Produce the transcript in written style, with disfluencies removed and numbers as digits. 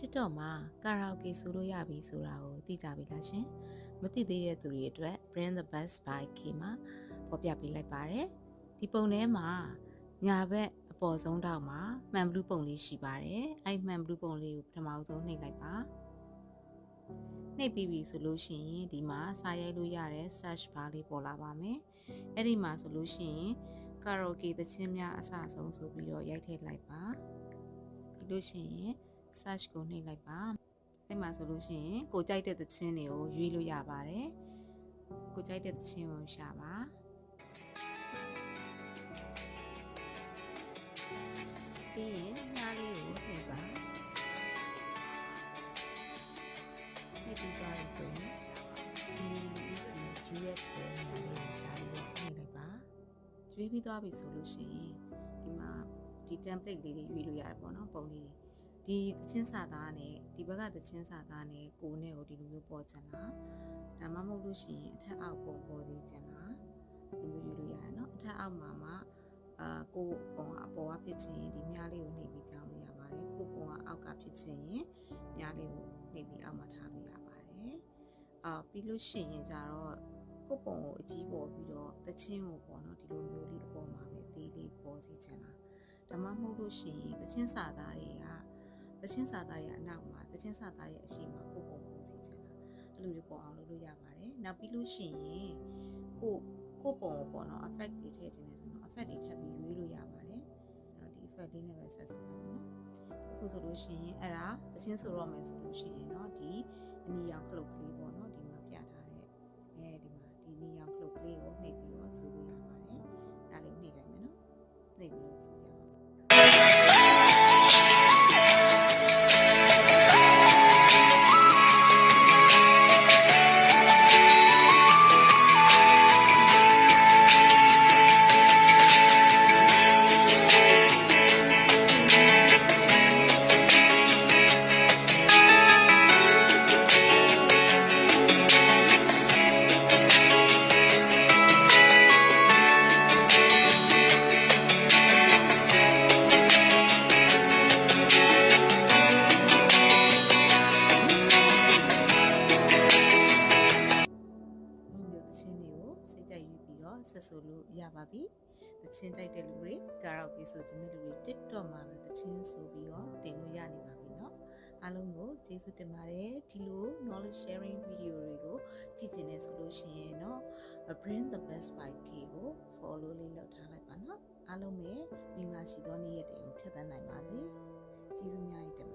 TikTok မှာကာရာအိုကေဆိုလို့ရပြီဆိုတာကိုသိကြပြီလားရှင်မသိသေးတဲ့သူတွေအတွက် Bring the Best by K မှာဖော်ပြပေးလိုက်ပါတယ်ဒီပုံထဲမှာညာဘက်အပေါ်ဆုံးတောက်မှာမှန်ဘလူးပုံလေးရှိပါတယ်အဲ့မှန်ဘလူးပုံလေးကိုပထမဆုံးနှိပ်လိုက်ပါနှိပ်ပြီးပြီဆိုလို့ရှိရင်ဒီမှာစာရိုက်လို့ရတဲ့ search bar လေးပေါ်လာပါမယ်အဲ့ဒီမှာဆိုလို့ရှိရင်ကာရာအိုကေသချင်းများအစအဆုံးဆိုပြီးတော့ရိုက်ထည့်လိုက်ပါပြီးလို့ရှိရင် search ကိုနှိပ်လိုက်ပါအဲ့မှာဆိုလို့ရှိရင်ကိုကြိုက်တဲ့သချင်းတွေကိုရွေးလို့ရပါတယ်ကိုကြိုက်တဲ့သချင်းကိုရှာပါပြီးရင်ညားလေးကိုနှိပ်ပါနှိပ်ပြီးသွားပြီဆိုရင်US ဆိုရင်ညားလေးကိုရှာပြီးတော့နှိပ်လိုက်ပါရွေးပြီးသွားပြီဆိုလို့ရှိရင်ဒီမှာဒီ template လေးတွေရွေးလို့ရတယ်ပေါ့နော်ပုံလေးတွေဒီသချင်းစာသားနဲ့ဒီဘက်ကသချင်းစာသားနဲ့ကိုနဲ့ကိုဒီလိုမျိုးပေါ်ချင်တာဒါမှမဟုတ်လို့ရှိရင်အထက်အောက်ပုံပေါ်သေးချင်တာဒီလိုမျိုးရွေးလို့ရတယ်เนาะအထက်အောက်မှာကိုပုံကအပေါ်ကဖြစ်ချင်ရင်ဒီမြားလေးကိုနှိပ်ပြီးပြောင်းလို့ရပါတယ်ကိုပုံကအောက်ကဖြစ်ချင်ရင်မြားလေးကိုနှိပ်ပြီးအောက်မှာထားလို့ရပါတယ်ပြီးလို့ရှိရင်ကြတော့ကိုပုံကိုအကြီးပေါ်ပြီးတော့သချင်းကိုပေါ့နော်ဒီလိုမျိုးလေးအပေါ်မှာပဲသေးလေးပေါ်စီချင်တာဒါမှမဟုတ်လို့ရှိရင်သချင်းစာသားတွေကသချင်းစာသားရဲ့အနောက်မှာသချင်းစာသားရဲ့အရှိမှာကိုပုံပေါ်စီချင်တာအဲ့လိုမျိုးပေါ်အောင်လုပ်လို့ရပါတယ်နောက်ပြီးလို့ရှိရင်ကိုပုံကိုပေါ့နော် effect တွေထည့်ချင်တယ်ဆိုတော့ effect တွေထပ်ပြီးရွေးလို့ရပါတယ်အဲ့တော့ဒီ effect လေးနဲ့ပဲဆက်စုလိုက်မယ်နော်အခုဆိုလို့ရှိရင်အဲ့ဒါသချင်းဆိုတော့မယ်ဆိုလို့ရှိရင်เนาะဒီအနီရောင်ခလုတ်ကလေးပေါ့နော်ဒီမှာပြထားတဲ့ဒီမှာဒီနီရောင်ခလုတ်ကလေးကိုနှိပ်ပြီးတော့ဆိုလို့ရပါတယ်ဒါလေးနှိပ်လိုက်မယ်နော်နှိပ်ပြီးတော့ဆိုရပါဆက်ဆိုလို့ရပါပြီသချင်းကြိုက်တဲ့လူတွေကာရာအိုကေဆိုတဲ့လူတွေ TikTok မှာပဲသချင်းဆိုပြီးတော့တင်လို့ရနေပါပြီเนาะအားလုံးကိုကျေးဇူးတင်ပါတယ်ဒီလို knowledge sharing video တွေကိုကြည့်နေဆိုလို့ရှိရင်เนาะ Bring the Best by K ကို follow လေးလုပ်ထားလိုက်ပါเนาะအားလုံးပဲမင်္ဂလာရှိသောနေ့ရက်တွေကိုဖြတ်သန်းနိုင်ပါစေကျေးဇူးများကြီးတင်ပါ